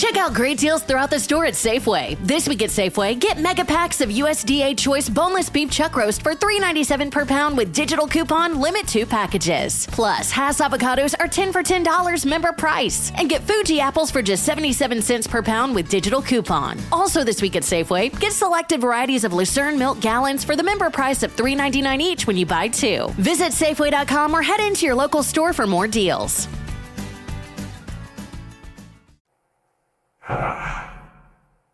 Check out great deals throughout the store at Safeway. This week at Safeway, get mega packs of USDA Choice boneless beef chuck roast for $3.97 per pound with digital coupon, limit 2 packages. Plus, Hass avocados are 10 for $10 member price. And get Fuji apples for just 77 cents per pound with digital coupon. Also this week at Safeway, get selected varieties of Lucerne milk gallons for the member price of $3.99 each when you buy 2. Visit Safeway.com or head into your local store for more deals.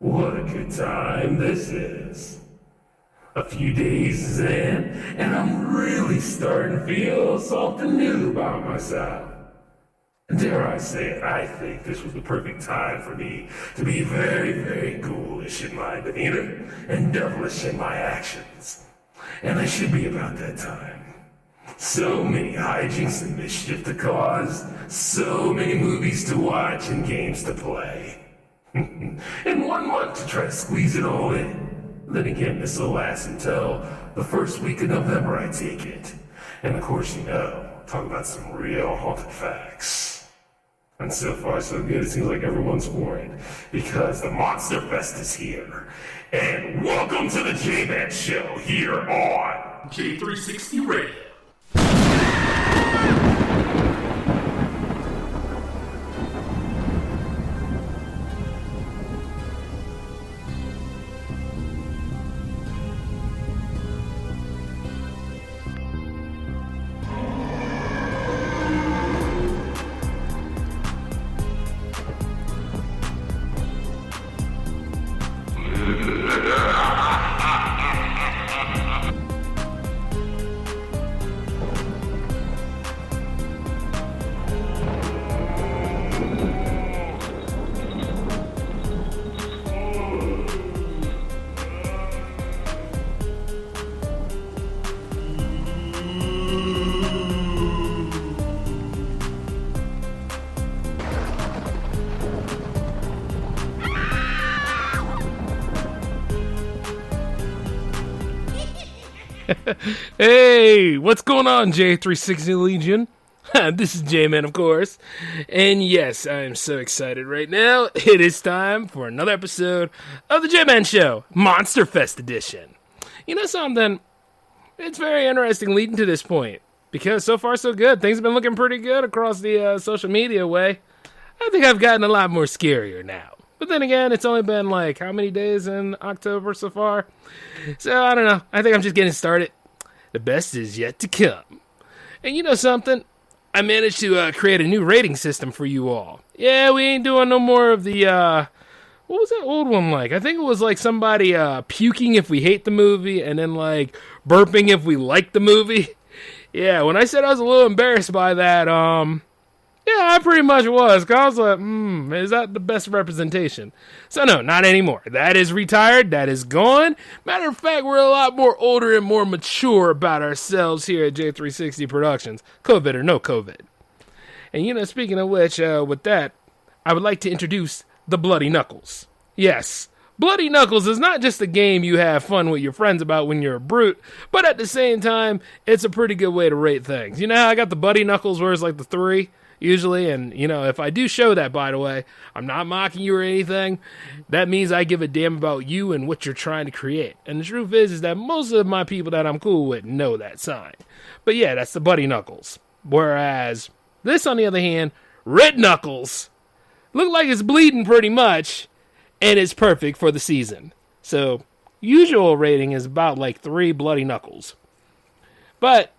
What a good time this is. A few days in, and I'm really starting to feel something new about myself. Dare I say it, I think this was the perfect time for me to be very, very ghoulish in my demeanor and devilish in my actions. And it should be about that time. So many hijinks and mischief to cause, so many movies to watch and games to play. In 1 month to try to squeeze it all in. Then again, this will last until the first week of November, I take it. And of course, talk about some real haunted facts. And so far, so good, it seems like everyone's for it. Because the Monster Fest is here. And welcome to the J-Man Show here on J360 Radio. Hey, what's going on, J360 Legion? This is J-Man, of course. And yes, I am so excited right now. It is time for another episode of the J-Man Show, Monster Fest Edition. You know something? It's very interesting leading to this point. Because so far so good. Things have been looking pretty good across the social media way. I think I've gotten a lot more scarier now. But then again, it's only been like, how many days in October so far? So, I don't know. I think I'm just getting started. The best is yet to come. And you know something? I managed to create a new rating system for you all. Yeah, we ain't doing no more of the, what was that old one like? I think it was like somebody puking if we hate the movie and then like burping if we like the movie. Yeah, when I said I was a little embarrassed by that, yeah, I pretty much was. Cause I was like, is that the best representation? So no, not anymore. That is retired. That is gone. Matter of fact, we're a lot more older and more mature about ourselves here at J360 Productions. COVID or no COVID. And speaking of which, with that, I would like to introduce the Bloody Knuckles. Yes, Bloody Knuckles is not just a game you have fun with your friends about when you're a brute, but at the same time, it's a pretty good way to rate things. You know how I got the Buddy Knuckles where it's like the 3? Usually, and if I do show that, by the way, I'm not mocking you or anything. That means I give a damn about you and what you're trying to create. And the truth is that most of my people that I'm cool with know that sign. But yeah, that's the Buddy Knuckles. Whereas this, on the other hand, Red Knuckles, look like it's bleeding pretty much, and it's perfect for the season. So, usual rating is about like 3 Bloody Knuckles. But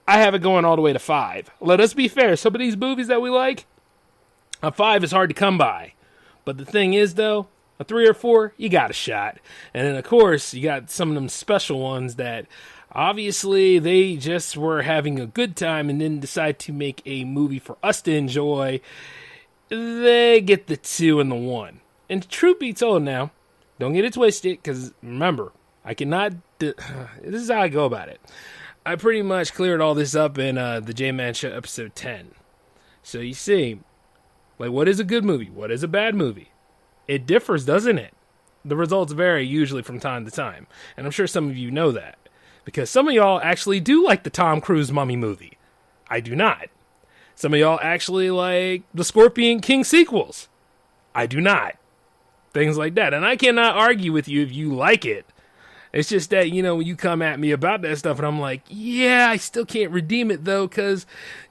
I have it going all the way to 5. Let us be fair. Some of these movies that we like, a 5 is hard to come by. But the thing is, though, a 3 or 4, you got a shot. And then, of course, you got some of them special ones that, obviously, they just were having a good time and then decide to make a movie for us to enjoy. They get the 2 and the 1. And truth be told now, don't get it twisted, because remember, I cannot... this is how I go about it. I pretty much cleared all this up in the J-Man Show episode 10. So you see, like, what is a good movie? What is a bad movie? It differs, doesn't it? The results vary usually from time to time. And I'm sure some of you know that. Because some of y'all actually do like the Tom Cruise Mummy movie. I do not. Some of y'all actually like the Scorpion King sequels. I do not. things like that. And I cannot argue with you if you like it. It's just that, when you come at me about that stuff and I'm like, yeah, I still can't redeem it though, because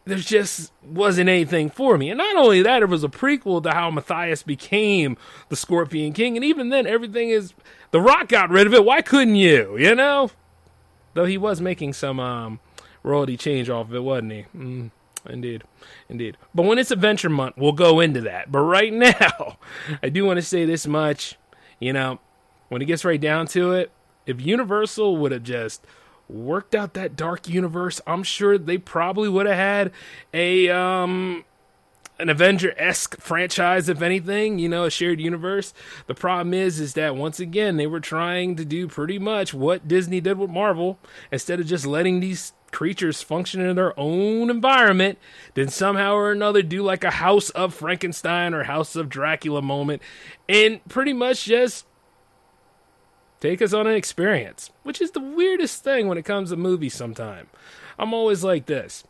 there just wasn't anything for me. And not only that, it was a prequel to how Matthias became the Scorpion King. And even then, everything is, The Rock got rid of it. Why couldn't you, Though he was making some royalty change off of it, wasn't he? Indeed. But when it's Adventure Month, we'll go into that. But right now, I do want to say this much. When it gets right down to it, if Universal would have just worked out that dark universe, I'm sure they probably would have had an Avenger-esque franchise, if anything, a shared universe. The problem is that, once again, they were trying to do pretty much what Disney did with Marvel. Instead of just letting these creatures function in their own environment, then somehow or another do like a House of Frankenstein or House of Dracula moment, and pretty much just take us on an experience, which is the weirdest thing when it comes to movies sometimes. I'm always like this.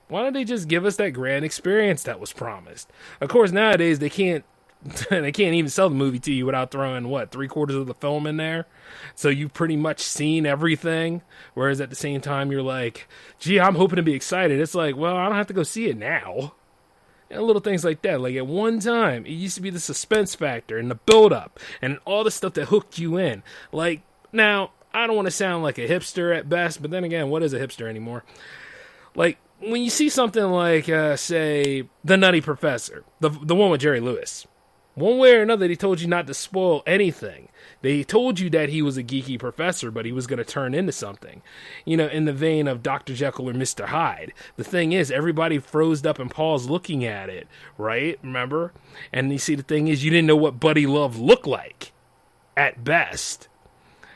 Why don't they just give us that grand experience that was promised? Of course, nowadays they can't even sell the movie to you without throwing, 3/4 of the film in there? So you've pretty much seen everything, whereas at the same time you're like, gee, I'm hoping to be excited. It's like, well, I don't have to go see it now. And little things like that. Like, at one time, it used to be the suspense factor and the build-up and all the stuff that hooked you in. Like, now, I don't want to sound like a hipster at best, but then again, what is a hipster anymore? Like, when you see something like, say, The Nutty Professor, the one with Jerry Lewis, one way or another, they told you not to spoil anything. They told you that he was a geeky professor, but he was going to turn into something, in the vein of Dr. Jekyll or Mr. Hyde. The thing is, everybody froze up and paused looking at it, right? Remember? And you see, the thing is, you didn't know what Buddy Love looked like, at best.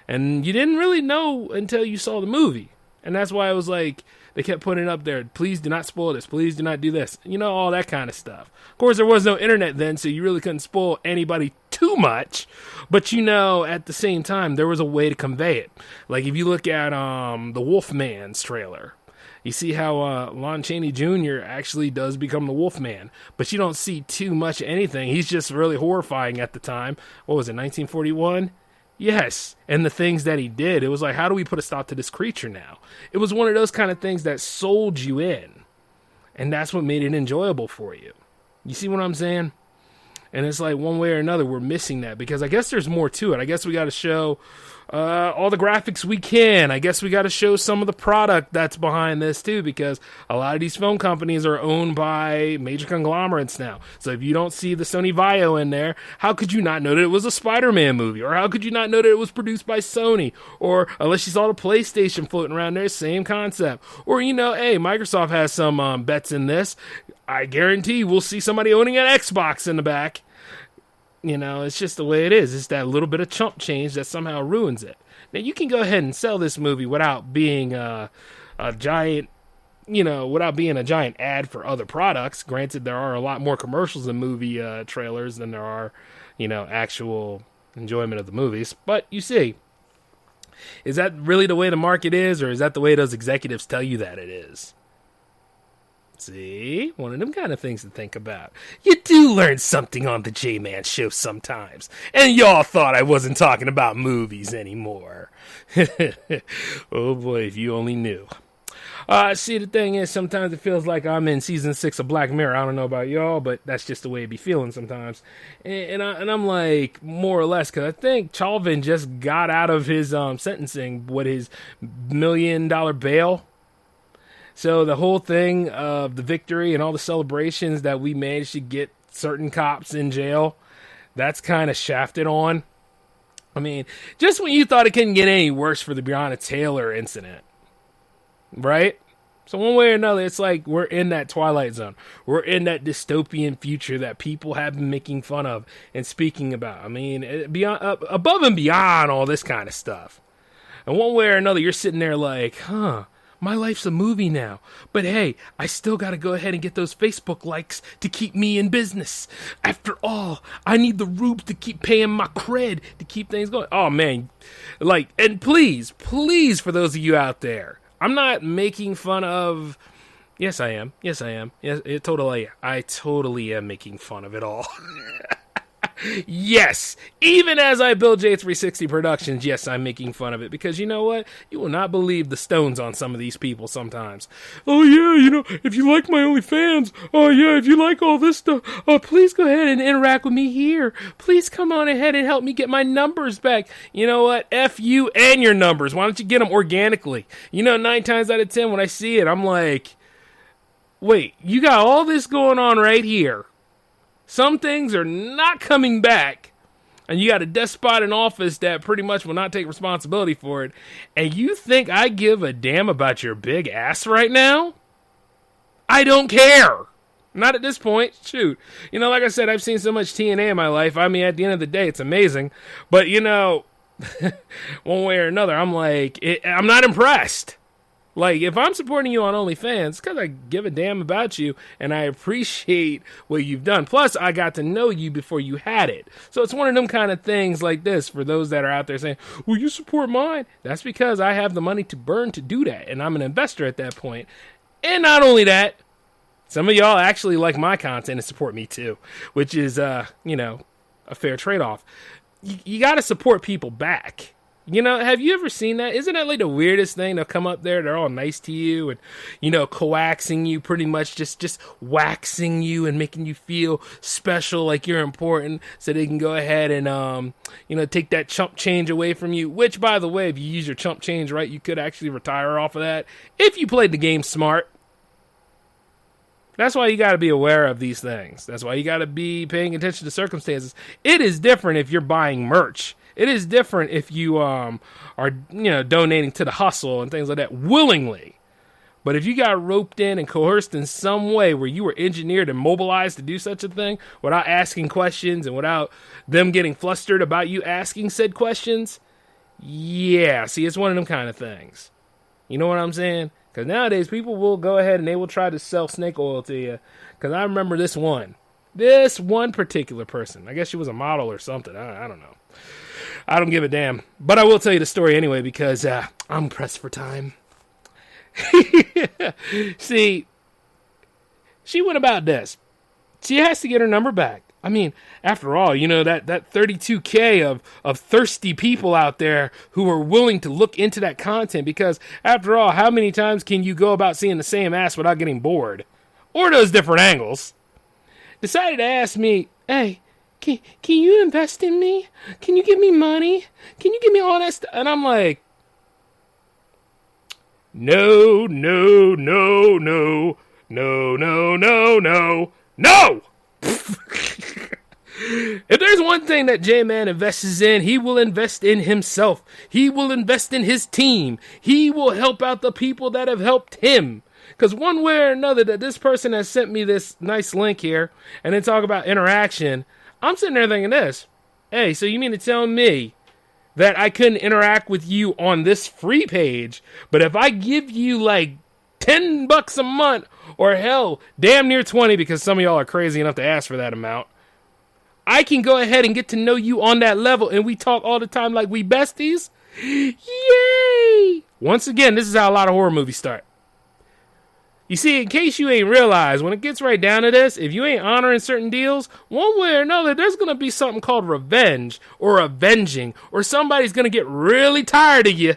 And you didn't really know until you saw the movie. And that's why I was like, they kept putting it up there, please do not spoil this, please do not do this, all that kind of stuff. Of course, there was no internet then, so you really couldn't spoil anybody too much, but at the same time, there was a way to convey it. Like, if you look at the Wolfman's trailer, you see how Lon Chaney Jr. actually does become the Wolfman, but you don't see too much of anything. He's just really horrifying at the time. What was it, 1941? Yes, and the things that he did, it was like, how do we put a stop to this creature now? It was one of those kind of things that sold you in, and that's what made it enjoyable for you. You see what I'm saying? And it's like, one way or another, we're missing that, because I guess there's more to it. I guess we got to show all the graphics we can. I guess we got to show some of the product that's behind this too, because a lot of these film companies are owned by major conglomerates now. So if you don't see the Sony Vaio in there, how could you not know that it was a Spider-Man movie? Or how could you not know that it was produced by Sony? Or unless you saw the PlayStation floating around there, same concept. Or, hey, Microsoft has some bets in this. I guarantee we'll see somebody owning an Xbox in the back. It's just the way it is. It's that little bit of chump change that somehow ruins it. Now, you can go ahead and sell this movie without being a giant, without being a giant ad for other products. Granted, there are a lot more commercials in movie trailers than there are, actual enjoyment of the movies. But you see, is that really the way the market is, or is that the way those executives tell you that it is? See, one of them kind of things to think about. You do learn something on the J-Man Show sometimes, and y'all thought I wasn't talking about movies anymore. Oh boy, if you only knew. See, the thing is, sometimes it feels like I'm in season 6 of Black Mirror. I don't know about y'all, but that's just the way it be feeling sometimes. And I'm like, more or less, because I think Chauvin just got out of his sentencing with his $1 million bail. So the whole thing of the victory and all the celebrations that we managed to get certain cops in jail, that's kind of shafted on. I mean, just when you thought it couldn't get any worse for the Breonna Taylor incident, right? So one way or another, it's like we're in that twilight zone. We're in that dystopian future that people have been making fun of and speaking about. I mean, beyond, above and beyond all this kind of stuff. And one way or another, you're sitting there like, my life's a movie now. But hey, I still got to go ahead and get those Facebook likes to keep me in business. After all, I need the rubes to keep paying my cred, to keep things going. Oh, man. And please, for those of you out there, I'm not making fun of... Yes, I am. Yes, I totally am making fun of it all. Yes, even as I build J360 Productions, yes, I'm making fun of it because you know what? You will not believe the stones on some of these people sometimes. Oh yeah, if you like my OnlyFans, oh yeah, if you like all this stuff, oh please go ahead and interact with me here. Please come on ahead and help me get my numbers back. You know what? F you and your numbers. Why don't you get them organically? 9 times out of 10 when I see it, I'm like, wait, you got all this going on right here. Some things are not coming back, and you got a despot in office that pretty much will not take responsibility for it, and you think I give a damn about your big ass right now? I don't care. Not at this point. Shoot. Like I said, I've seen so much TNA in my life. I mean, at the end of the day, it's amazing. But, one way or another, I'm like, I'm not impressed. Like, if I'm supporting you on OnlyFans, it's because I give a damn about you, and I appreciate what you've done. Plus, I got to know you before you had it. So it's one of them kind of things like this for those that are out there saying, well, you support mine. That's because I have the money to burn to do that, and I'm an investor at that point. And not only that, some of y'all actually like my content and support me too, which is, a fair trade-off. You got to support people back. Have you ever seen that? Isn't that like the weirdest thing? They'll come up there, they're all nice to you and, coaxing you, pretty much just waxing you and making you feel special, like you're important, so they can go ahead and, take that chump change away from you, which, by the way, if you use your chump change right, you could actually retire off of that if you played the game smart. That's why you got to be aware of these things. That's why you got to be paying attention to circumstances. It is different if you're buying merch. It is different if you are, donating to the hustle and things like that willingly. But if you got roped in and coerced in some way where you were engineered and mobilized to do such a thing without asking questions and without them getting flustered about you asking said questions, yeah, see, it's one of them kind of things. You know what I'm saying? Because nowadays people will go ahead and they will try to sell snake oil to you. Because I remember this one particular person. I guess she was a model or something. I don't know. I don't give a damn. But I will tell you the story anyway because I'm pressed for time. See, she went about this. She has to get her number back. I mean, after all, that 32K of thirsty people out there who are willing to look into that content because, after all, how many times can you go about seeing the same ass without getting bored? Or those different angles. Decided to ask me, hey, can you invest in me? Can you give me money? Can you give me all that stuff? And I'm like, no. If there's one thing that J-Man invests in, he will invest in himself. He will invest in his team. He will help out the people that have helped him. Because one way or another that this person has sent me this nice link here and then talk about interaction, I'm sitting there thinking this. Hey, so you mean to tell me that I couldn't interact with you on this free page, but if I give you like $10 a month, or hell, damn near 20 because some of y'all are crazy enough to ask for that amount, I can go ahead and get to know you on that level and we talk all the time like we besties? Yay! Once again, this is how a lot of horror movies start. You see, in case you ain't realized, when it gets right down to this, if you ain't honoring certain deals, one way or another, there's going to be something called revenge or avenging, or somebody's going to get really tired of you.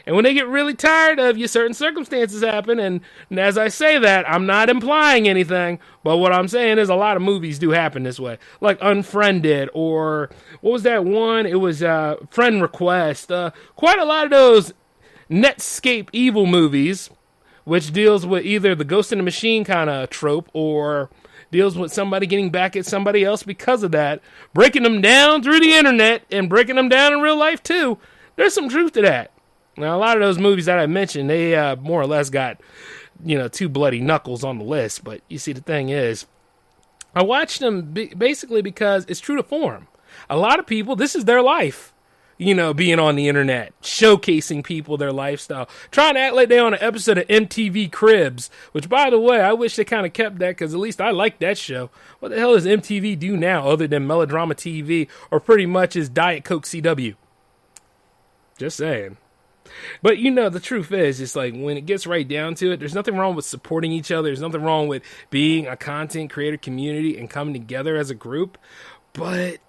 And when they get really tired of you, certain circumstances happen. And as I say that, I'm not implying anything. But what I'm saying is a lot of movies do happen this way. Like Unfriended, or what was that one? It was Friend Request. Quite a lot of those Netscape evil movies, which deals with either the Ghost in the Machine kind of trope, or deals with somebody getting back at somebody else because of that. Breaking them down through the internet and breaking them down in real life too. There's some truth to that. Now, a lot of those movies that I mentioned, they more or less got, 2 bloody knuckles on the list. But you see, the thing is, I watched them basically because it's true to form. A lot of people, this is their life, being on the internet, showcasing people their lifestyle, trying to act like they're on an episode of MTV Cribs, which, by the way, I wish they kind of kept that because at least I like that show. What the hell does MTV do now other than melodrama TV or pretty much is Diet Coke CW? Just saying. But the truth is, it's like when it gets right down to it, there's nothing wrong with supporting each other. There's nothing wrong with being a content creator community and coming together as a group. But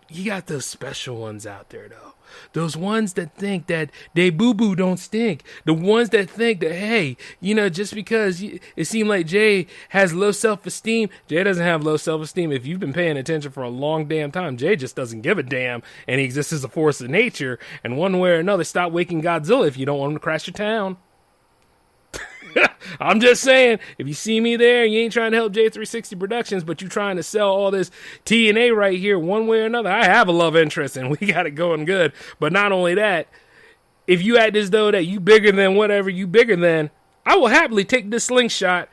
you got those special ones out there, though. Those ones that think that they boo-boo don't stink. The ones that think that, hey, just because it seemed like Jay has low self-esteem, Jay doesn't have low self-esteem. If you've been paying attention for a long damn time, Jay just doesn't give a damn, and he exists as a force of nature. And one way or another, stop waking Godzilla if you don't want him to crash your town. I'm just saying, if you see me there and you ain't trying to help J360 Productions, but you trying to sell all this TNA right here one way or another, I have a love interest and we got it going good. But not only that, if you act as though that you bigger than whatever you bigger than, I will happily take this slingshot,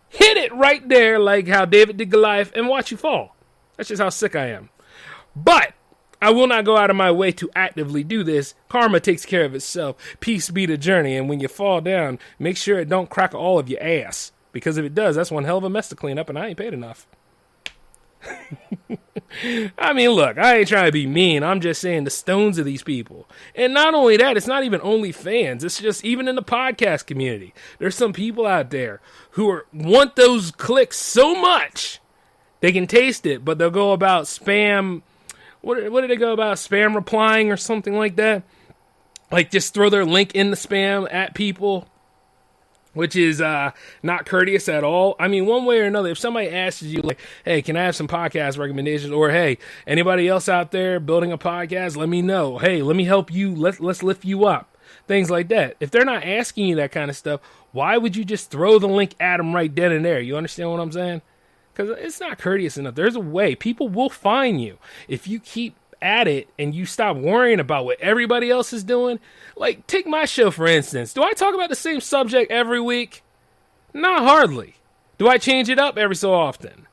hit it right there like how David did Goliath, and watch you fall. That's just how sick I am. But I will not go out of my way to actively do this. Karma takes care of itself. Peace be the journey. And when you fall down, make sure it don't crack all of your ass. Because if it does, that's one hell of a mess to clean up, and I ain't paid enough. I mean, look, I ain't trying to be mean. I'm just saying the stones of these people. And not only that, it's not even only fans. It's just even in the podcast community. There's some people out there who want those clicks so much they can taste it, but they'll go about spam. What did they go about? Spam replying or something like that? Like, just throw their link in the spam at people, which is not courteous at all. I mean, one way or another, if somebody asks you, like, hey, can I have some podcast recommendations? Or, hey, anybody else out there building a podcast, let me know. Hey, let me help you. Let's lift you up. Things like that. If they're not asking you that kind of stuff, why would you just throw the link at them right then and there? You understand what I'm saying? Because it's not courteous enough. There's a way. People will find you. If you keep at it and you stop worrying about what everybody else is doing. Like, take my show, for instance. Do I talk about the same subject every week? Not hardly. Do I change it up every so often?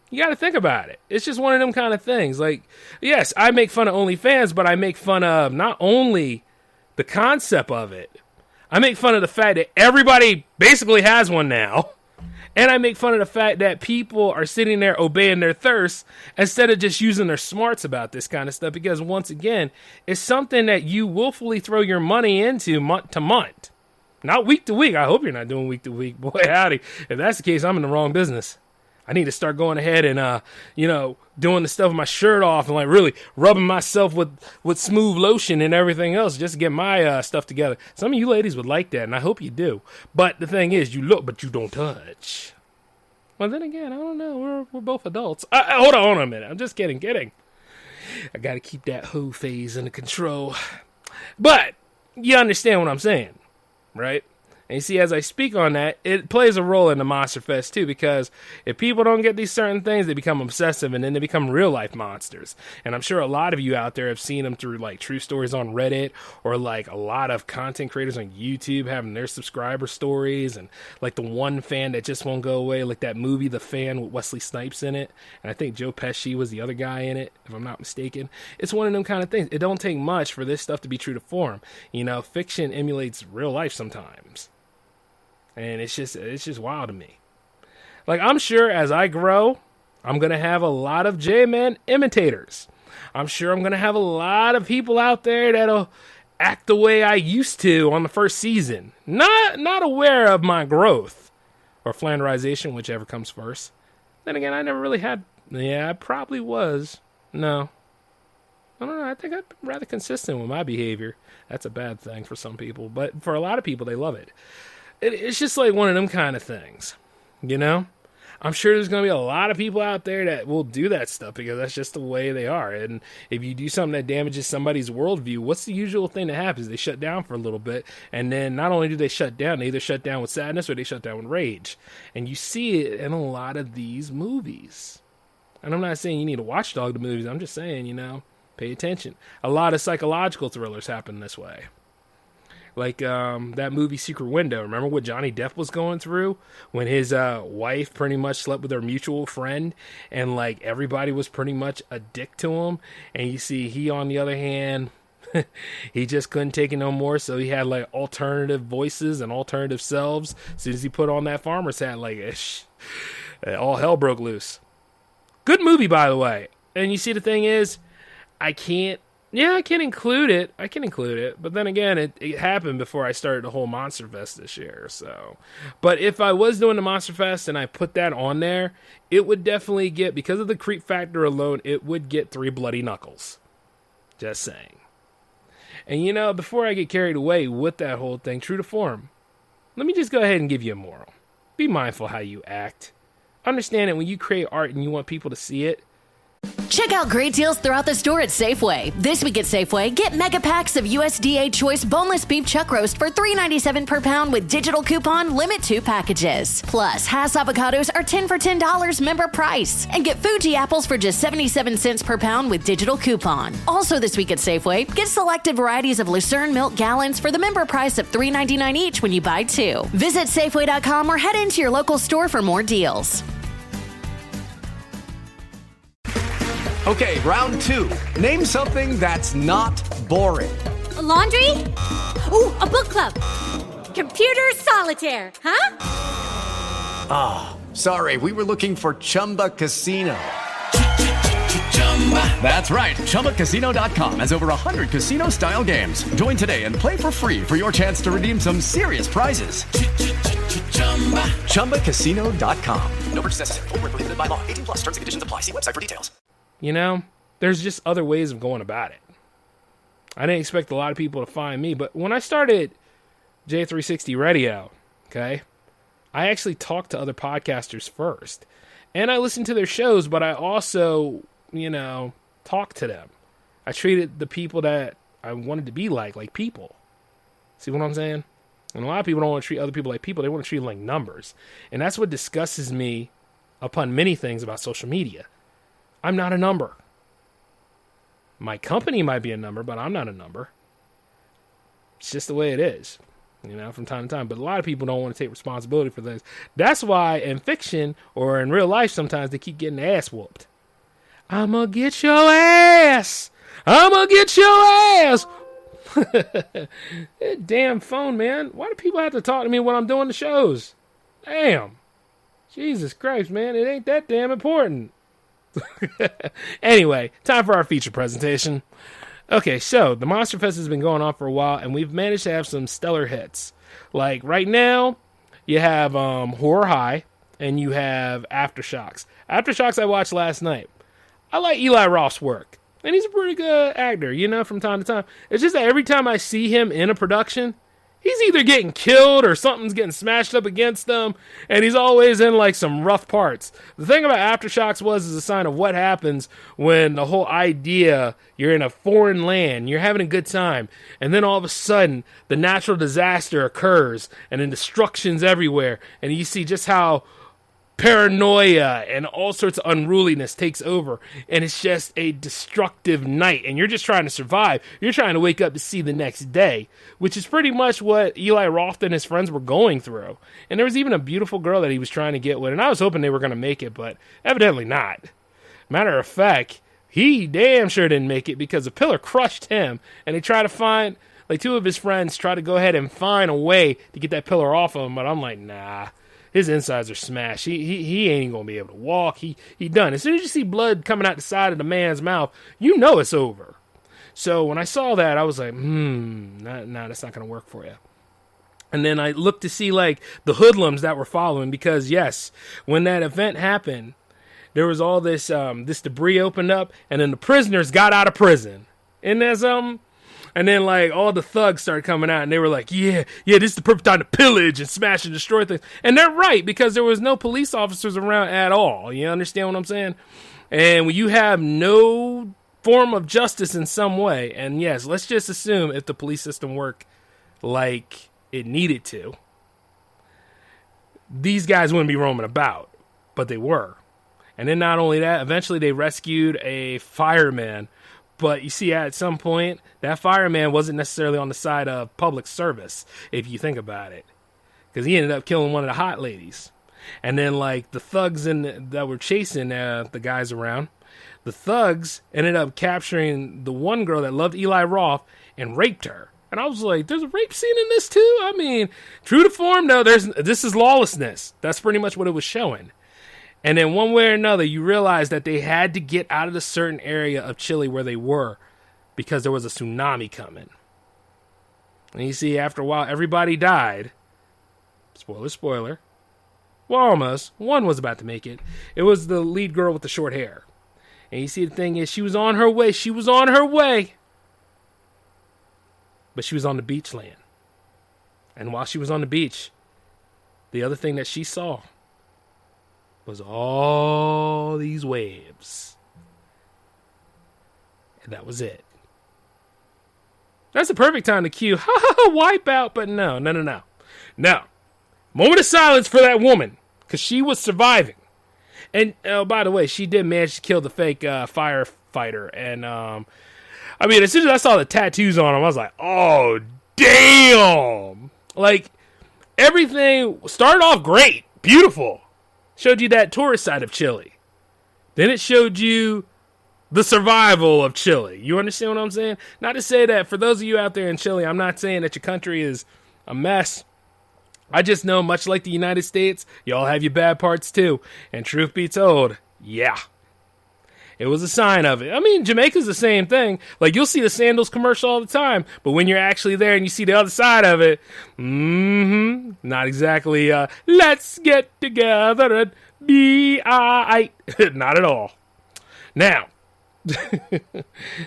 You got to think about it. It's just one of them kind of things. Like, yes, I make fun of OnlyFans, but I make fun of not only the concept of it, I make fun of the fact that everybody basically has one now. And I make fun of the fact that people are sitting there obeying their thirst instead of just using their smarts about this kind of stuff. Because once again, it's something that you willfully throw your money into month to month. Not week to week. I hope you're not doing week to week. Boy, howdy. If that's the case, I'm in the wrong business. I need to start going ahead and, doing the stuff with my shirt off and like really rubbing myself with smooth lotion and everything else just to get my stuff together. Some of you ladies would like that, and I hope you do. But the thing is, you look, but you don't touch. Well, then again, I don't know. We're both adults. Hold on a minute. I'm just kidding. I got to keep that hoe phase under control. But you understand what I'm saying, right? And you see, as I speak on that, it plays a role in the Monster Fest, too, because if people don't get these certain things, they become obsessive, and then they become real-life monsters. And I'm sure a lot of you out there have seen them through, like, true stories on Reddit, or, like, a lot of content creators on YouTube having their subscriber stories, and, like, the one fan that just won't go away, like that movie, The Fan, with Wesley Snipes in it, and I think Joe Pesci was the other guy in it, if I'm not mistaken. It's one of them kind of things. It don't take much for this stuff to be true to form. You know, fiction emulates real life sometimes. And it's just wild to me. Like, I'm sure as I grow, I'm going to have a lot of J-Man imitators. I'm sure I'm going to have a lot of people out there that'll act the way I used to on the first season. Not aware of my growth. Or flanderization, whichever comes first. Then again, I never really had... Yeah, I probably was. No. I don't know. I think I've been rather consistent with my behavior. That's a bad thing for some people. But for a lot of people, they love it. It's just like one of them kind of things, you know? I'm sure there's going to be a lot of people out there that will do that stuff because that's just the way they are. And if you do something that damages somebody's worldview, what's the usual thing that happens? They shut down for a little bit. And then not only do they shut down, they either shut down with sadness or they shut down with rage. And you see it in a lot of these movies. And I'm not saying you need to watchdog the movies. I'm just saying, you know, pay attention. A lot of psychological thrillers happen this way. Like that movie Secret Window. Remember what Johnny Depp was going through when his wife pretty much slept with her mutual friend and like everybody was pretty much a dick to him. And you see he, on the other hand, he just couldn't take it no more. So he had like alternative voices and alternative selves. As soon as he put on that farmer's hat, like all hell broke loose. Good movie, by the way. And you see, the thing is, I can't Yeah, I can include it. But then again, it happened before I started the whole Monster Fest this year. So, but if I was doing the Monster Fest and I put that on there, it would definitely get, because of the creep factor alone, it would get 3 bloody knuckles. Just saying. And before I get carried away with that whole thing, true to form, let me just go ahead and give you a moral. Be mindful how you act. Understand that when you create art and you want people to see it, Check out great deals throughout the store at Safeway. This week at Safeway, get mega packs of USDA Choice boneless beef chuck roast for $3.97 per pound with digital coupon limit 2 packages. Plus, Hass avocados are 10 for $10 member price. And get Fuji apples for just 77 cents per pound with digital coupon. Also this week at Safeway, get selected varieties of Lucerne milk gallons for the member price of $3.99 each when you buy 2. Visit Safeway.com or head into your local store for more deals. Okay, round 2. Name something that's not boring. A laundry? Ooh, a book club. Computer solitaire, huh? Sorry, we were looking for Chumba Casino. That's right. ChumbaCasino.com has over 100 casino-style games. Join today and play for free for your chance to redeem some serious prizes. ChumbaCasino.com. No purchase necessary. Void where prohibited by law. 18 plus. Terms and conditions apply. See website for details. There's just other ways of going about it. I didn't expect a lot of people to find me, but when I started J360 Radio, okay, I actually talked to other podcasters first. And I listened to their shows, but I also, talked to them. I treated the people that I wanted to be like people. See what I'm saying? And a lot of people don't want to treat other people like people. They want to treat them like numbers. And that's what disgusts me upon many things about social media. I'm not a number. My company might be a number, but I'm not a number. It's just the way it is, from time to time. But a lot of people don't want to take responsibility for things. That's why in fiction or in real life, sometimes they keep getting their ass whooped. I'm going to get your ass. I'm going to get your ass. That damn phone, man. Why do people have to talk to me when I'm doing the shows? Damn. Jesus Christ, man. It ain't that damn important. Anyway, time for our feature presentation. Okay, so the Monster Fest has been going on for a while, and we've managed to have some stellar hits. Like right now, you have Horror High, and you have Aftershocks. Aftershocks I watched last night. I like Eli Roth's work, and he's a pretty good actor, from time to time. It's just that every time I see him in a production, he's either getting killed or something's getting smashed up against him, and he's always in like some rough parts. The thing about Aftershocks is a sign of what happens when the whole idea, you're in a foreign land, you're having a good time, and then all of a sudden the natural disaster occurs, and then destruction's everywhere, and you see just how paranoia and all sorts of unruliness takes over, and it's just a destructive night, and you're just trying to survive. You're trying to wake up to see the next day, which is pretty much what Eli Roth and his friends were going through. And there was even a beautiful girl that he was trying to get with, and I was hoping they were going to make it, but evidently not. Matter of fact, he damn sure didn't make it, because a pillar crushed him, and they tried to find, like, 2 of his friends tried to go ahead and find a way to get that pillar off of him, but I'm like, nah. His insides are smashed. He ain't going to be able to walk. He done. As soon as you see blood coming out the side of the man's mouth, you know it's over. So when I saw that, I was like, that's not going to work for you. And then I looked to see, like, the hoodlums that were following, because, yes, when that event happened, there was all this debris opened up, and then the prisoners got out of prison. And there's and then, like, all the thugs started coming out, and they were like, yeah, this is the perfect time to pillage and smash and destroy things. And they're right, because there was no police officers around at all. You understand what I'm saying? And when you have no form of justice in some way, and yes, let's just assume if the police system worked like it needed to, these guys wouldn't be roaming about, but they were. And then not only that, eventually they rescued a fireman. But you see, at some point, that fireman wasn't necessarily on the side of public service, if you think about it. Because he ended up killing one of the hot ladies. And then, like, the thugs that were chasing the guys around, the thugs ended up capturing the one girl that loved Eli Roth and raped her. And I was like, there's a rape scene in this too? I mean, true to form, no, this is lawlessness. That's pretty much what it was showing. And then one way or another, you realize that they had to get out of the certain area of Chile where they were because there was a tsunami coming. And you see, after a while, everybody died. Spoiler, spoiler. Well, almost. One was about to make it. It was the lead girl with the short hair. And you see, the thing is, she was on her way. She was on her way. But she was on the beach land. And while she was on the beach, the other thing that she saw was all these waves. And that was it. That's the perfect time to cue, wipe out, but no. No. Moment of silence for that woman, because she was surviving. And, by the way, she did manage to kill the fake firefighter. And, I mean, as soon as I saw the tattoos on him, I was like, oh, damn. Like, everything started off great, beautiful. Showed you that tourist side of Chile. Then it showed you the survival of Chile. You understand what I'm saying? Not to say that for those of you out there in Chile, I'm not saying that your country is a mess. I just know, much like the United States, y'all have your bad parts too. And truth be told, yeah. It was a sign of it. I mean, Jamaica's the same thing. Like, you'll see the sandals commercial all the time, but when you're actually there and you see the other side of it, not exactly, let's get together and be alright. Not at all. Now,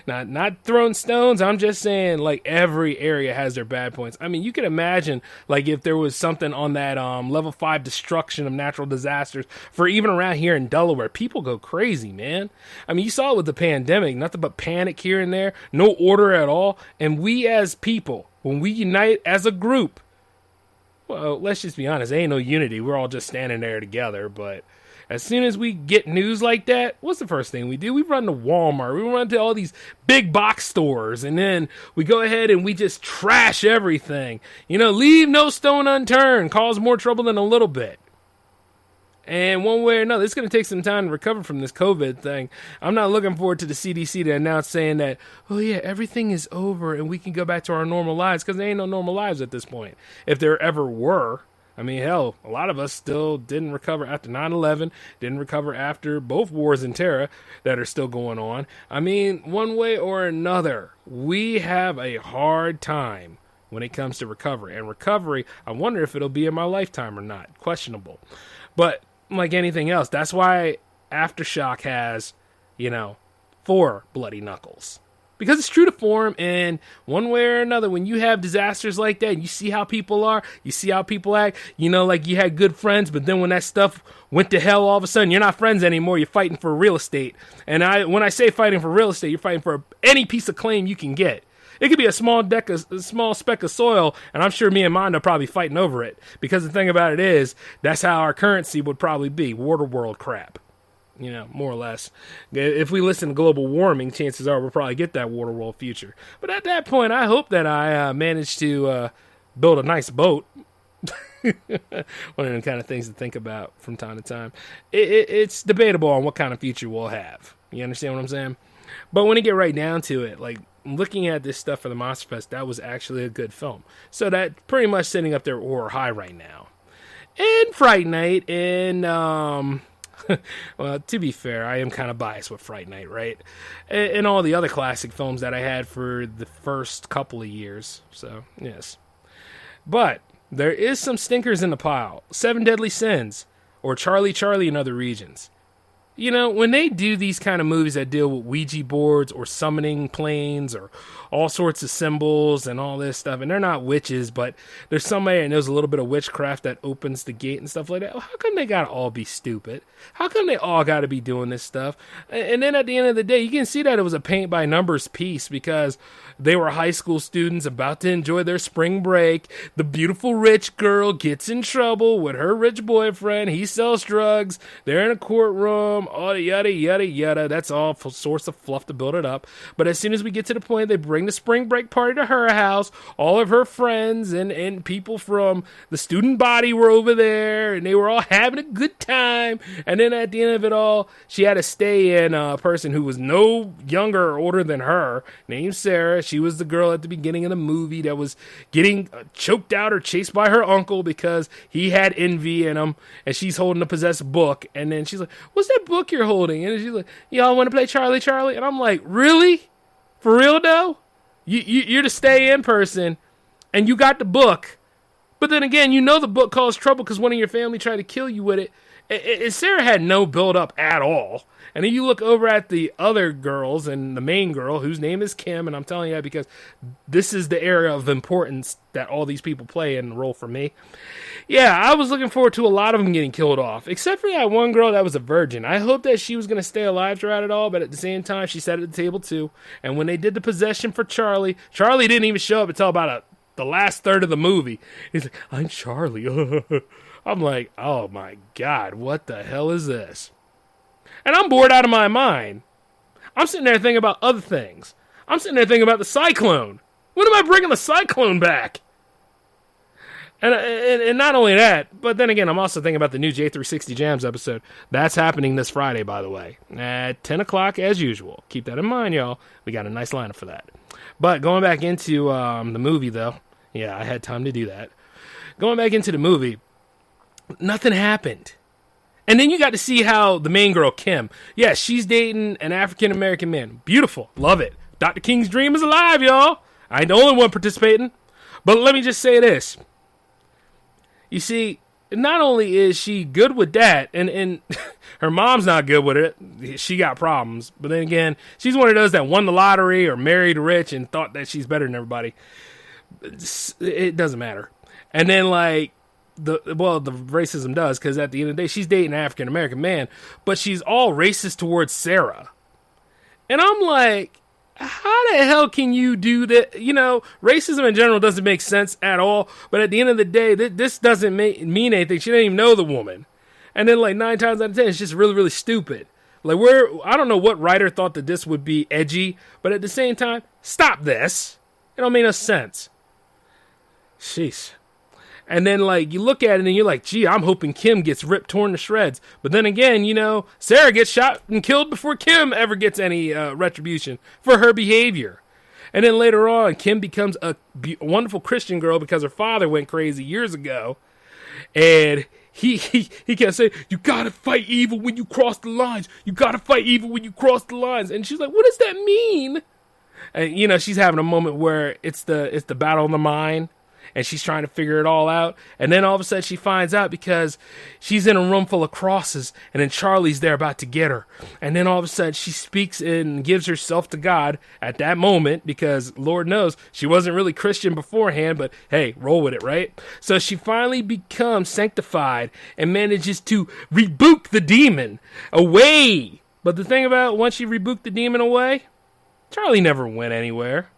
not throwing stones. I'm just saying, like, every area has their bad points. I mean, you can imagine, like, if there was something on that level 5 destruction of natural disasters for even around here in Delaware, people go crazy, man. I mean, you saw it with the pandemic, nothing but panic here and there, no order at all. And we as people, when we unite as a group, well, let's just be honest, there ain't no unity. We're all just standing there together, but as soon as we get news like that, what's the first thing we do? We run to Walmart. We run to all these big box stores. And then we go ahead and we just trash everything. You know, leave no stone unturned. Cause more trouble than a little bit. And one way or another, it's going to take some time to recover from this COVID thing. I'm not looking forward to the CDC to announce saying that, oh yeah, everything is over and we can go back to our normal lives. Because there ain't no normal lives at this point. If there ever were. I mean, hell, a lot of us still didn't recover after 9/11, didn't recover after both wars in terror that are still going on. I mean, one way or another, we have a hard time when it comes to recovery. And recovery, I wonder if it'll be in my lifetime or not. Questionable. But like anything else, that's why Aftershock has, 4 bloody knuckles. Because it's true to form, and one way or another, when you have disasters like that, you see how people are, you see how people act, like you had good friends, but then when that stuff went to hell, all of a sudden, you're not friends anymore, you're fighting for real estate. And when I say fighting for real estate, you're fighting for any piece of claim you can get. It could be a small speck of soil, and I'm sure me and Mondo are probably fighting over it. Because the thing about it is, that's how our currency would probably be, water world crap. More or less. If we listen to global warming, chances are we'll probably get that water world future. But at that point, I hope that I manage to build a nice boat. One of them kind of things to think about from time to time. It's debatable on what kind of future we'll have. You understand what I'm saying? But when you get right down to it, like, looking at this stuff for the Monster Fest, that was actually a good film. So that's pretty much sitting up there or high right now. And Fright Night, and well, to be fair, I am kind of biased with Fright Night, right? And all the other classic films that I had for the first couple of years. So, yes. But there is some stinkers in the pile. 7 Deadly Sins, or Charlie Charlie in other regions. When they do these kind of movies that deal with Ouija boards or summoning planes or all sorts of symbols and all this stuff, and they're not witches, but there's somebody that knows a little bit of witchcraft that opens the gate and stuff like that. Well, how come they gotta all be stupid? How come they all gotta be doing this stuff? And then at the end of the day, you can see that it was a paint by numbers piece because they were high school students about to enjoy their spring break. The beautiful rich girl gets in trouble with her rich boyfriend. He sells drugs. They're in a courtroom. All yada, yada, yada. That's all sorts of fluff to build it up. But as soon as we get to the point, they bring the spring break party to her house. All of her friends and people from the student body were over there, and they were all having a good time. And then at the end of it all, she had to stay in a person who was no younger or older than her, named Sarah. She was the girl at the beginning of the movie that was getting choked out or chased by her uncle because he had envy in him, and she's holding a possessed book. And then she's like, what's that book you're holding? And she's like, y'all want to play Charlie Charlie? And I'm like, really? For real, though? You're the stay-in person, and you got the book. But then again, you know the book caused trouble because one of your family tried to kill you with it. And Sarah had no build-up at all. And then you look over at the other girls and the main girl, whose name is Kim, and I'm telling you that because this is the area of importance that all these people play in the role for me. Yeah, I was looking forward to a lot of them getting killed off, except for that one girl that was a virgin. I hoped that she was going to stay alive throughout it all, but at the same time, she sat at the table too. And when they did the possession for Charlie didn't even show up until about the last third of the movie. He's like, I'm Charlie. I'm like, oh my God, what the hell is this? And I'm bored out of my mind. I'm sitting there thinking about other things. I'm sitting there thinking about the Cyclone. When am I bringing the Cyclone back? And not only that, but then again, I'm also thinking about the new J360 Jams episode. That's happening this Friday, by the way, at 10 o'clock as usual. Keep that in mind, y'all. We got a nice lineup for that. But going back into the movie, though. Yeah, I had time to do that. Going back into the movie, nothing happened. And then you got to see how the main girl, Kim, yeah, she's dating an African-American man. Beautiful. Love it. Dr. King's dream is alive, y'all. I ain't the only one participating. But let me just say this. You see, not only is she good with that, and her mom's not good with it. She got problems. But then again, she's one of those that won the lottery or married rich and thought that she's better than everybody. It doesn't matter. And then, like, the racism does, because at the end of the day, she's dating an African-American man, but she's all racist towards Sarah. And I'm like, how the hell can you do that? You know, racism in general doesn't make sense at all, but at the end of the day, this doesn't mean anything. She didn't even know the woman. And then, like, 9 times out of 10, it's just really, really stupid. Like, I don't know what writer thought that this would be edgy, but at the same time, stop this. It don't make no sense. Sheesh. And then, like, you look at it and you're like, gee, I'm hoping Kim gets ripped, torn to shreds. But then again, you know, Sarah gets shot and killed before Kim ever gets any retribution for her behavior. And then later on, Kim becomes a wonderful Christian girl because her father went crazy years ago. And he kept saying, you gotta fight evil when you cross the lines. You gotta fight evil when you cross the lines. And she's like, what does that mean? And, you know, she's having a moment where it's the battle in the mind. And she's trying to figure it all out. And then all of a sudden she finds out because she's in a room full of crosses. And then Charlie's there about to get her. And then all of a sudden she speaks and gives herself to God at that moment. Because Lord knows she wasn't really Christian beforehand. But hey, roll with it, right? So she finally becomes sanctified and manages to rebuke the demon away. But the thing about once she rebuked the demon away, Charlie never went anywhere.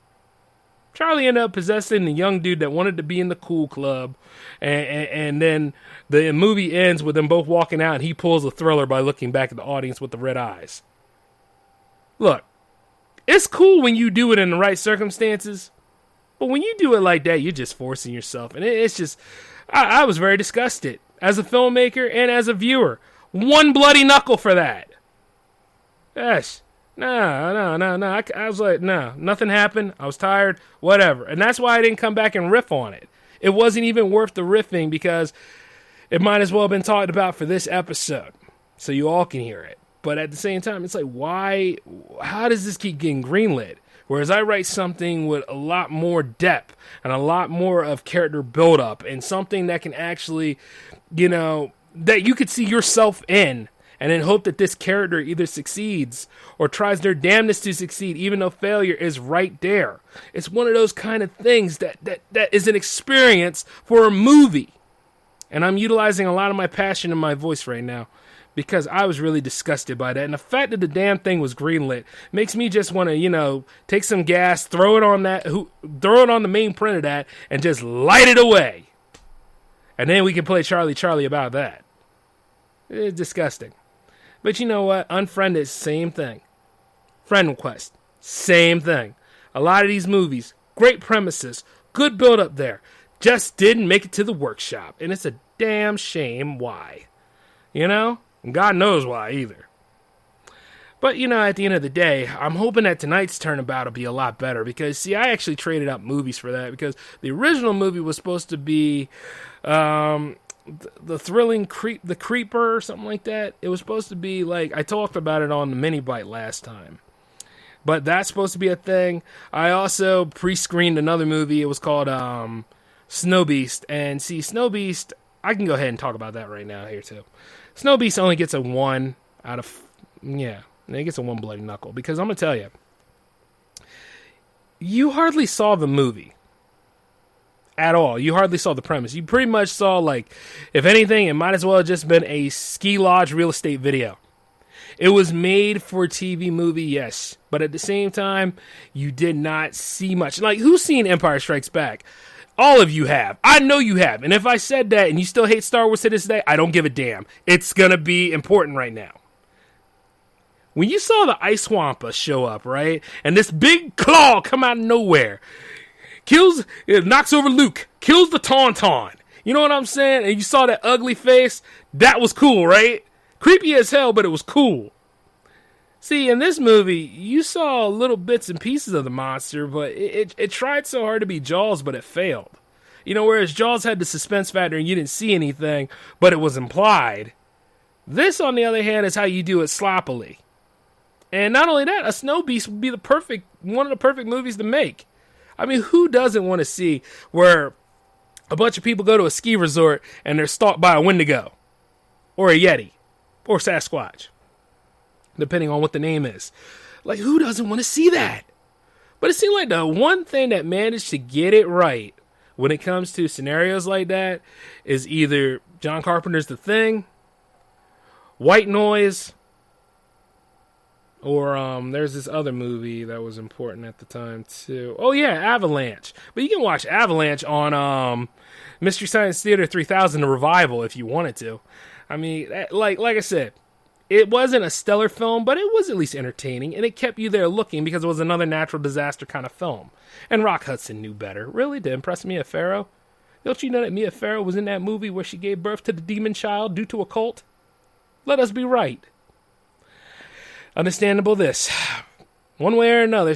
Charlie ended up possessing the young dude that wanted to be in the cool club. And then the movie ends with them both walking out and he pulls a Thriller by looking back at the audience with the red eyes. Look, it's cool when you do it in the right circumstances. But when you do it like that, you're just forcing yourself. And it's just, I was very disgusted as a filmmaker and as a viewer. One bloody knuckle for that. Yes. No. I was like, no, nothing happened. I was tired, whatever. And that's why I didn't come back and riff on it. It wasn't even worth the riffing because it might as well have been talked about for this episode. So you all can hear it. But at the same time, it's like, why? How does this keep getting greenlit? Whereas I write something with a lot more depth and a lot more of character buildup and something that can actually, you know, that you could see yourself in. And then hope that this character either succeeds or tries their damnedest to succeed, even though failure is right there. It's one of those kind of things that is an experience for a movie. And I'm utilizing a lot of my passion in my voice right now because I was really disgusted by that. And the fact that the damn thing was greenlit makes me just want to, you know, take some gas, throw it on the main print of that, and just light it away. And then we can play Charlie about that. It's disgusting. But you know what? Unfriended, same thing. Friend request, same thing. A lot of these movies, great premises, good build up there, just didn't make it to the workshop. And it's a damn shame why. You know? And God knows why either. But, you know, at the end of the day, I'm hoping that tonight's turnabout will be a lot better. Because, see, I actually traded out movies for that. Because the original movie was supposed to be the thrilling the creeper or something like that. It was supposed to be like, I talked about it on the mini bite last time, but that's supposed to be a thing. I also pre-screened another movie. It was called Snow Beast. And see, Snow Beast, I can go ahead and talk about that right now here too. Snow Beast only gets a 1 out of, yeah, it gets a 1 bloody knuckle. Because I'm going to tell you, you hardly saw the movie at all. You hardly saw the premise. You pretty much saw, like, if anything, it might as well have just been a ski lodge real estate video. It was made for a TV movie, yes. But at the same time, you did not see much. Like, who's seen Empire Strikes Back? All of you have. I know you have. And if I said that and you still hate Star Wars to this day, I don't give a damn. It's going to be important right now. When you saw the Ice Wampa show up, right? And this big claw come out of nowhere. Knocks over Luke. Kills the Tauntaun. You know what I'm saying? And you saw that ugly face. That was cool, right? Creepy as hell, but it was cool. See, in this movie, you saw little bits and pieces of the monster, but it tried so hard to be Jaws, but it failed. You know, whereas Jaws had the suspense factor and you didn't see anything, but it was implied. This, on the other hand, is how you do it sloppily. And not only that, a Snow Beast would be one of the perfect movies to make. I mean, who doesn't want to see where a bunch of people go to a ski resort and they're stalked by a Wendigo or a Yeti or Sasquatch, depending on what the name is. Like, who doesn't want to see that? But it seemed like the one thing that managed to get it right when it comes to scenarios like that is either John Carpenter's The Thing, White Noise, or there's this other movie that was important at the time too. Oh yeah, Avalanche. But you can watch Avalanche on Mystery Science Theater 3000, the revival, if you wanted to. I mean, like I said, it wasn't a stellar film, but it was at least entertaining, and it kept you there looking because it was another natural disaster kind of film. And Rock Hudson knew better, really, to impress Mia Farrow. Don't you know that Mia Farrow was in that movie where she gave birth to the demon child due to a cult? Let us be right. Understandable this. One way or another,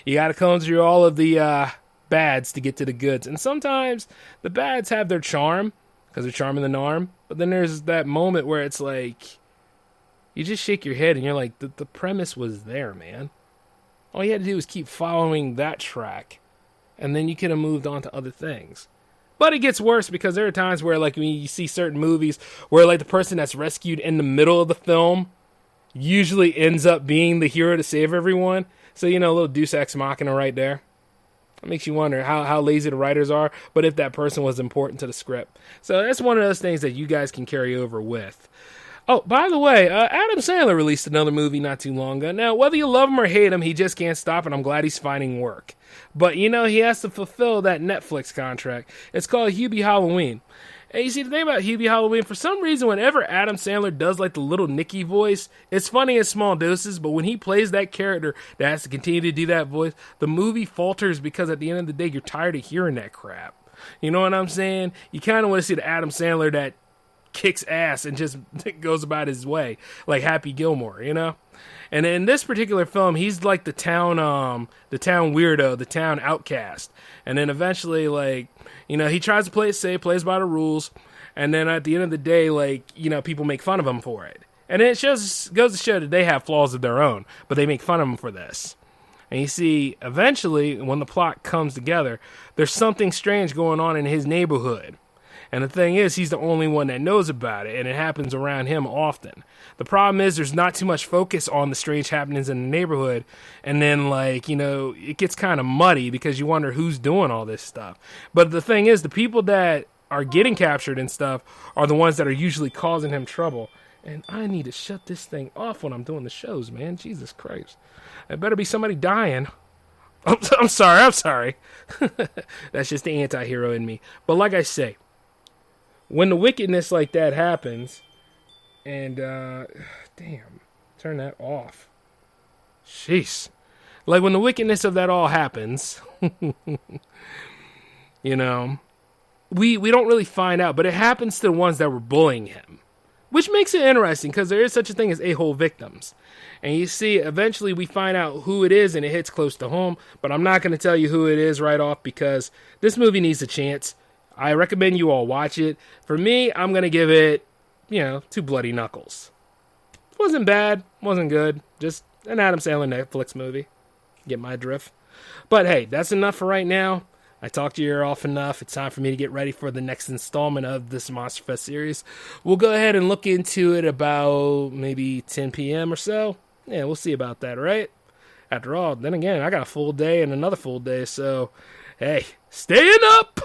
you got to comb through all of the bads to get to the goods. And sometimes the bads have their charm, because they're charming the norm. But then there's that moment where it's like, you just shake your head and you're like, the premise was there, man. All you had to do was keep following that track. And then you could have moved on to other things. But it gets worse because there are times where, like, when you see certain movies where, like, the person that's rescued in the middle of the film usually ends up being the hero to save everyone. So, you know, a little Deus Ex Machina right there. It makes you wonder how lazy the writers are, but if that person was important to the script. So that's one of those things that you guys can carry over with. Oh, by the way, Adam Sandler released another movie not too long ago. Now, whether you love him or hate him, he just can't stop, and I'm glad he's finding work. But, you know, he has to fulfill that Netflix contract. It's called Hubie Halloween. And you see, the thing about Hubie Halloween, for some reason, whenever Adam Sandler does, like, the little Nicky voice, it's funny in small doses, but when he plays that character that has to continue to do that voice, the movie falters because at the end of the day, you're tired of hearing that crap. You know what I'm saying? You kind of want to see the Adam Sandler that kicks ass and just goes about his way, like Happy Gilmore, you know? And in this particular film, he's like the town weirdo, the town outcast. And then eventually, like, you know, he tries to play it safe, plays by the rules, and then at the end of the day, like, you know, people make fun of him for it. And it goes to show that they have flaws of their own, but they make fun of him for this. And you see, eventually, when the plot comes together, there's something strange going on in his neighborhood. And the thing is, he's the only one that knows about it, and it happens around him often. The problem is there's not too much focus on the strange happenings in the neighborhood, and then, like, you know, it gets kind of muddy because you wonder who's doing all this stuff. But the thing is, the people that are getting captured and stuff are the ones that are usually causing him trouble. And I need to shut this thing off when I'm doing the shows, man. Jesus Christ. It better be somebody dying. I'm sorry. That's just the anti-hero in me. But like I say, when the wickedness like that happens, and, damn, turn that off. Jeez. Like, when the wickedness of that all happens, you know, we don't really find out, but it happens to the ones that were bullying him. Which makes it interesting, because there is such a thing as a-hole victims. And you see, eventually we find out who it is, and it hits close to home, but I'm not going to tell you who it is right off, because this movie needs a chance. I recommend you all watch it. For me, I'm going to give it, 2 bloody knuckles. Wasn't bad, wasn't good, just an Adam Sandler Netflix movie. Get my drift? But hey, that's enough for right now. I talked to you off enough. It's time for me to get ready for the next installment of this Monster Fest series. We'll go ahead and look into it about maybe 10 p.m. or so. Yeah, we'll see about that, right? After all, then again, I got a full day and another full day, so hey, staying up!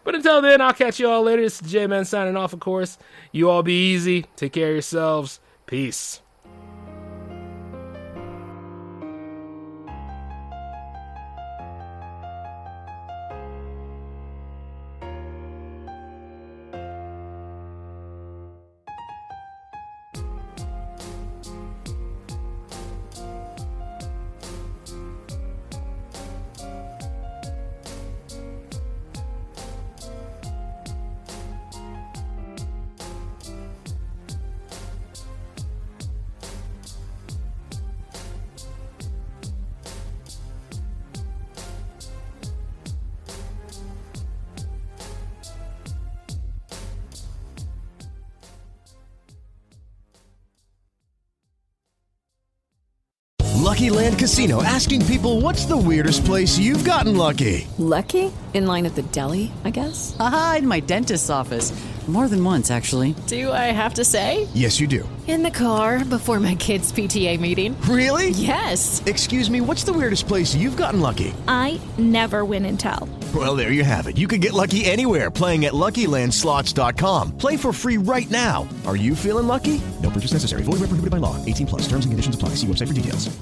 But until then, I'll catch you all later. This is J-Man signing off, of course. You all be easy. Take care of yourselves. Peace. Lucky Land Casino, asking people, what's the weirdest place you've gotten lucky? Lucky? In line at the deli, I guess? Aha, in my dentist's office. More than once, actually. Do I have to say? Yes, you do. In the car before my kids' PTA meeting. Really? Yes. Excuse me, what's the weirdest place you've gotten lucky? I never win and tell. Well, there you have it. You can get lucky anywhere, playing at LuckyLandSlots.com. Play for free right now. Are you feeling lucky? No purchase necessary. Void where prohibited by law. 18+. Terms and conditions apply. See website for details.